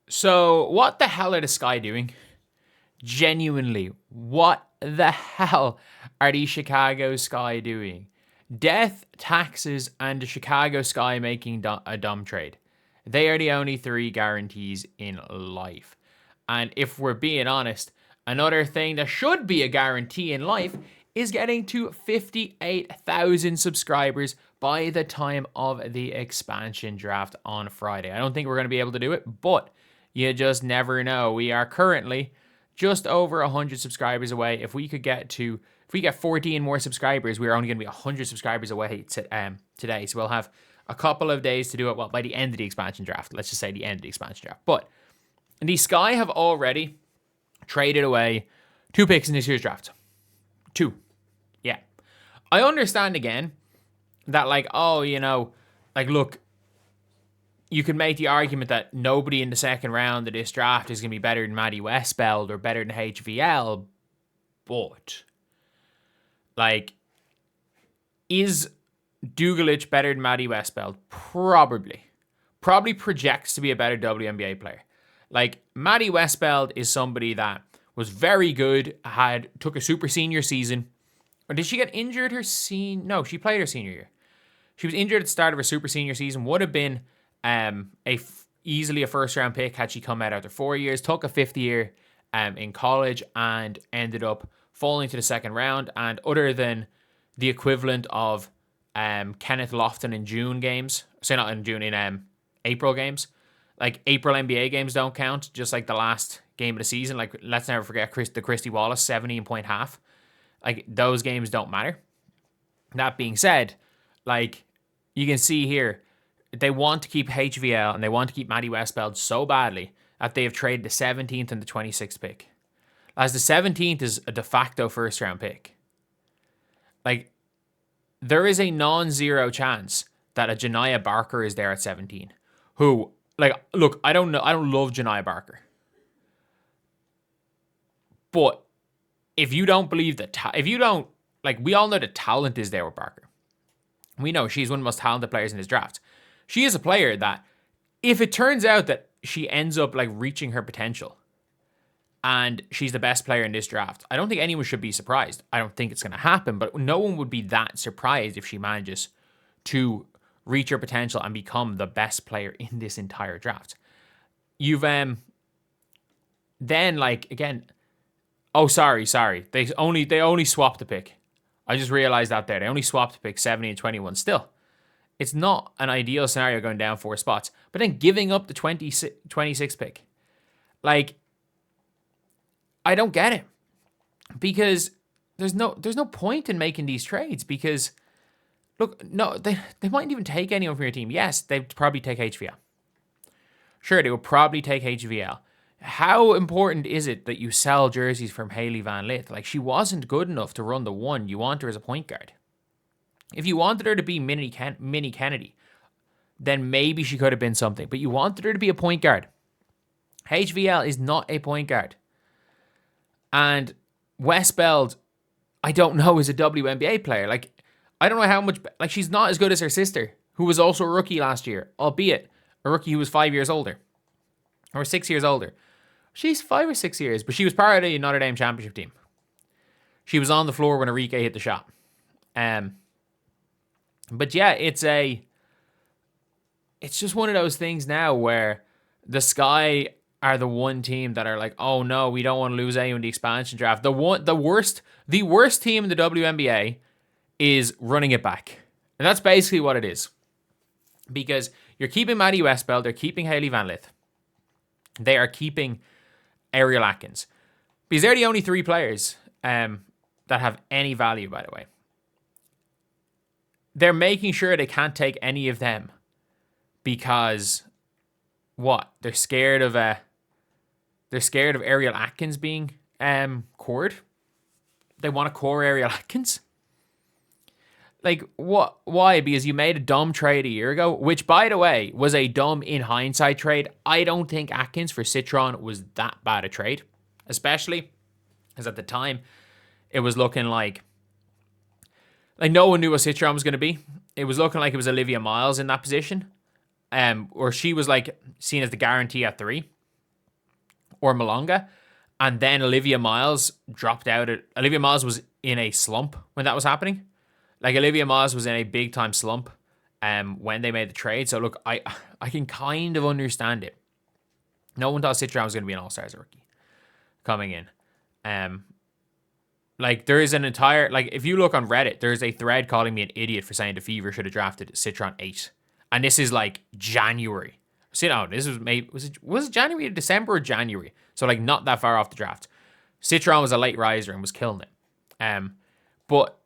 So, what the hell are the Sky doing? Genuinely, what the hell are the Chicago Sky doing? Death, taxes, and the Chicago Sky making a dumb trade. They are the only three guarantees in life. And if we're being honest, another thing that should be a guarantee in life is getting to 58,000 subscribers by the time of the expansion draft on Friday. I don't think we're going to be able to do it, but you just never know. We are currently just over 100 subscribers away. If we get 14 more subscribers, we're only going to be 100 subscribers away today. So we'll have a couple of days to do it. Well, by the end of the expansion draft. Let's just say the end of the expansion draft. But the Sky have already traded away 2 picks in this year's draft. 2. Yeah. I understand again that look, you could make the argument that nobody in the second round of this draft is going to be better than Maddie Westbeld or better than HVL, but is Dugalich better than Maddie Westbeld? Probably. Probably projects to be a better WNBA player. Maddie Westbeld is somebody that was very good, took a super senior season. Or did she get injured No, she played her senior year. She was injured at the start of her super senior season. Would have been easily a first round pick had she come out after 4 years. Took a 5th year in college and ended up falling to the second round. And other than the equivalent of Kenneth Lofton in June games, not in June, in April games, April NBA games don't count, just like the last game of the season. Let's never forget the Christy Wallace 17-point half. Those games don't matter. That being said, you can see here, they want to keep HVL and they want to keep Maddie Westbeld so badly that they have traded the 17th and the 26th pick. As the 17th is a de facto first round pick. There is a non-zero chance that a Janiyah Barker is there at 17. Who, look, I don't know. I don't love Janiyah Barker. But if you don't believe that, we all know the talent is there with Barker. We know she's one of the most talented players in this draft. She is a player that, if it turns out that she ends up reaching her potential and she's the best player in this draft, I don't think anyone should be surprised. I don't think it's going to happen, but no one would be that surprised if she manages to reach her potential and become the best player in this entire draft. You've then again. Oh, sorry. They only swapped the pick. I just realized that there. They only swapped the pick 70 and 21. Still, it's not an ideal scenario going down 4 spots. But then giving up the 26th pick. I don't get it. Because there's no point in making these trades. Because, look, no, they mightn't even take anyone from your team. Yes, they'd probably take HVL. Sure, they would probably take HVL. How important is it that you sell jerseys from Hailey Van Lith? She wasn't good enough to run the 1. You want her as a point guard. If you wanted her to be Mini Kennedy, then maybe she could have been something. But you wanted her to be a point guard. HVL is not a point guard. And Westbeld, I don't know, is a WNBA player. I don't know how much... she's not as good as her sister, who was also a rookie last year, albeit a rookie who was 5 years older. Or 6 years older. She's 5 or 6 years, but she was part of the Notre Dame championship team. She was on the floor when Enrique hit the shot. But yeah, it's just one of those things now where the Sky are the one team that are oh no, we don't want to lose anyone in the expansion draft. The worst team in the WNBA is running it back. And that's basically what it is. Because you're keeping Maddie Westbeld, they're keeping Hailey Van Lith. They are keeping Ariel Atkins. Because they're the only 3 players that have any value, by the way. They're making sure they can't take any of them. Because they're scared of Ariel Atkins being cored. They want to core Ariel Atkins. What? Why? Because you made a dumb trade a year ago, which, by the way, was a dumb in hindsight trade. I don't think Atkins for Citron was that bad a trade, especially because at the time it was looking like no one knew what Citron was going to be. It was looking like it was Olivia Miles in that position, or she was seen as the guarantee at 3. or Malonga. And then Olivia Miles dropped out. Olivia Miles was in a slump when that was happening. Like, Olivia Miles was in a big time slump when they made the trade. So look, I can kind of understand it. No one thought Citron was going to be an All-Stars rookie coming in. Like, there is an entire, like, if you look on Reddit, there's a thread calling me an idiot for saying the Fever should have drafted Citron 8. And this is like January. See, no, this was maybe, was it January or December or January? So like not that far off the draft. Citron was a late riser and was killing it. But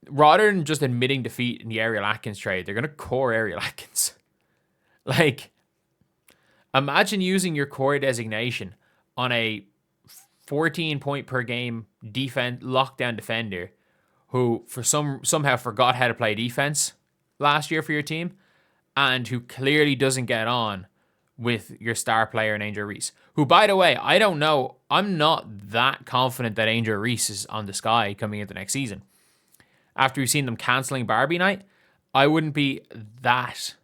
rather than just admitting defeat in the Ariel Atkins trade, they're going to core Ariel Atkins. Like, imagine using your core designation on a 14 point per game lockdown defender who somehow forgot how to play defense last year for your team and who clearly doesn't get on with your star player in Angel Reese. Who, by the way, I don't know. I'm not that confident that Angel Reese is on the Sky coming into next season. After we've seen them cancelling Barbie Night, I wouldn't be that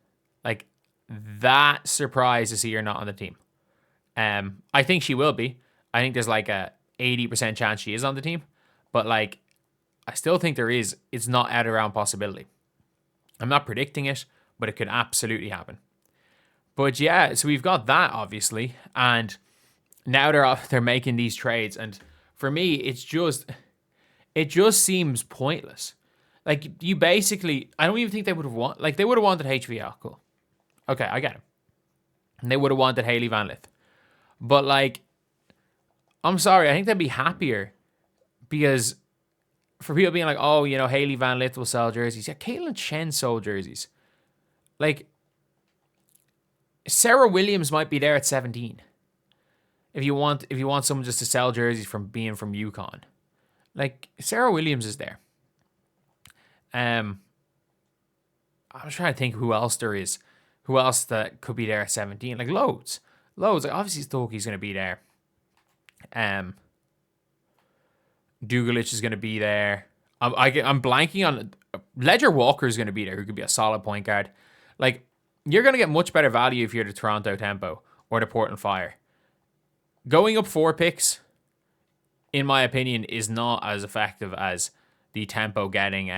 surprised to see her not on the team. I think she will be. I think there's like a 80% chance she is on the team. But like, I still think there is. It's not out of round possibility. I'm not predicting it, but it could absolutely happen. But yeah, so we've got that obviously, and now they're making these trades, and for me, it just seems pointless. Like, you basically, I don't even think they would have they would have wanted HVL, cool. Okay, I get it. And they would have wanted Hailey Van Lith. But like, I'm sorry, I think they'd be happier because for people being like, oh, you know, Hailey Van Lith will sell jerseys. Yeah, Caitlin Chen sold jerseys. Like, Sarah Williams might be there at 17. If you want someone just to sell jerseys from being from UConn. Like, Sarah Williams is there. I'm trying to think who else there is. Who else that could be there at 17? Like, loads. Like, obviously Stokey's going to be there. Dugalich is going to be there. I'm blanking on... Ledger Walker is going to be there, who could be a solid point guard. Like, you're going to get much better value if you're the Toronto Tempo or the Portland Fire. Going up 4 picks, in my opinion, is not as effective as the Tempo getting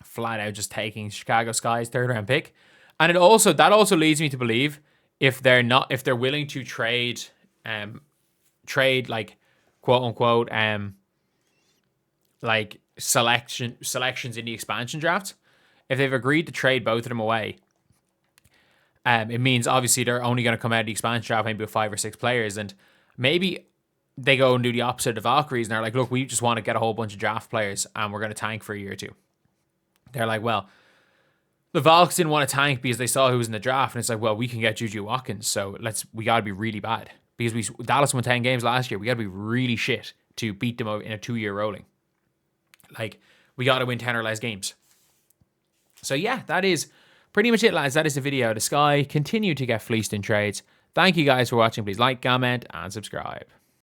flat out just taking Chicago Sky's 3rd round pick. And that also leads me to believe if they're willing to trade like quote unquote like selections in the expansion draft, if they've agreed to trade both of them away, it means obviously they're only going to come out of the expansion draft maybe with 5 or 6 players, and maybe they go and do the opposite of the Valkyries and they're like, look, we just want to get a whole bunch of draft players and we're going to tank for a year or two. They're like, well, the Valks didn't want to tank because they saw who was in the draft, and it's like, well, we can get Juju Watkins, so we got to be really bad because Dallas won 10 games last year. We got to be really shit to beat them in a 2-year rolling. Like, we got to win 10 or less games. So yeah, that is pretty much it, lads. That is the video. The Sky continue to get fleeced in trades. Thank you guys for watching. Please like, comment, and subscribe.